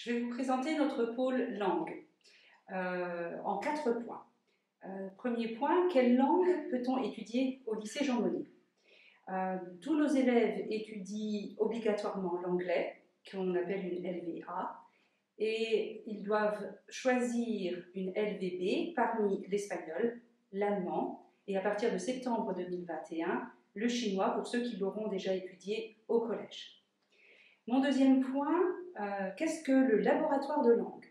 Je vais vous présenter notre pôle langue en 4 points. Premier point, quelle langue peut-on étudier au lycée Jean Monnet? Tous nos élèves étudient obligatoirement l'anglais, qu'on appelle une LVA, et ils doivent choisir une LVB parmi l'espagnol, l'allemand, et à partir de septembre 2021, le chinois pour ceux qui l'auront déjà étudié au collège. Mon deuxième point, qu'est-ce que le laboratoire de langue?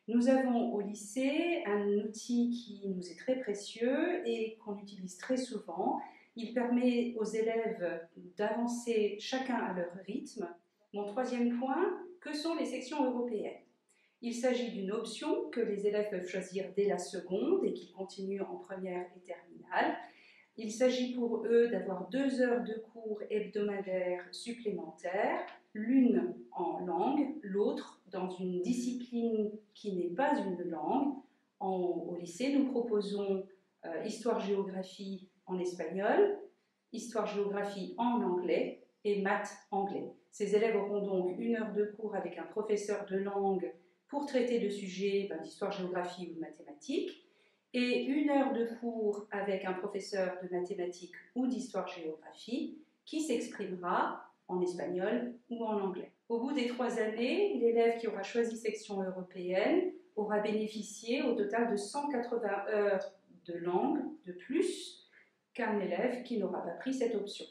Nous avons au lycée un outil qui nous est très précieux et qu'on utilise très souvent. Il permet aux élèves d'avancer chacun à leur rythme. Mon troisième point, que sont les sections européennes? Il s'agit d'une option que les élèves peuvent choisir dès la seconde et qui continuent en première et terminale. Il s'agit pour eux d'avoir 2 heures de cours hebdomadaires supplémentaires, l'une en langue, l'autre dans une discipline qui n'est pas une langue. Au lycée, nous proposons histoire-géographie en espagnol, histoire-géographie en anglais et maths-anglais. Ces élèves auront donc 1 heure de cours avec un professeur de langue pour traiter de sujets d'histoire-géographie ou de mathématiques, et 1 heure de cours avec un professeur de mathématiques ou d'histoire-géographie qui s'exprimera en espagnol ou en anglais. Au bout des 3 années, l'élève qui aura choisi section européenne aura bénéficié au total de 180 heures de langue de plus qu'un élève qui n'aura pas pris cette option.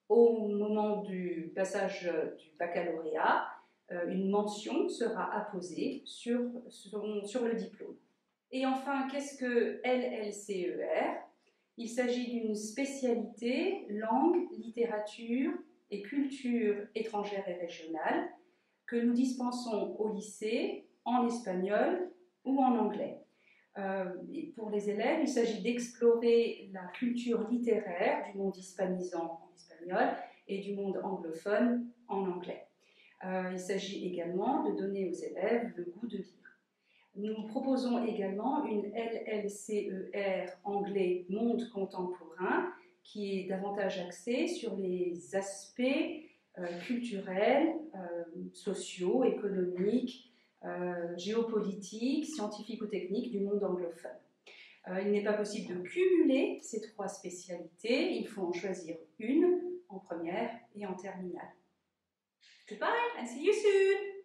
Au moment du passage du baccalauréat, une mention sera apposée sur le diplôme. Et enfin, qu'est-ce que LLCER? Il s'agit d'une spécialité langue, littérature et culture étrangère et régionale que nous dispensons au lycée en espagnol ou en anglais. Et pour les élèves, il s'agit d'explorer la culture littéraire du monde hispanisant en espagnol et du monde anglophone en anglais. Il s'agit également de donner aux élèves le goût de lire. Nous proposons également une LLCER anglais monde contemporain qui est davantage axée sur les aspects culturels, sociaux, économiques, géopolitiques, scientifiques ou techniques du monde anglophone. Il n'est pas possible de cumuler ces 3 spécialités, il faut en choisir une en première et en terminale. Goodbye and see you soon!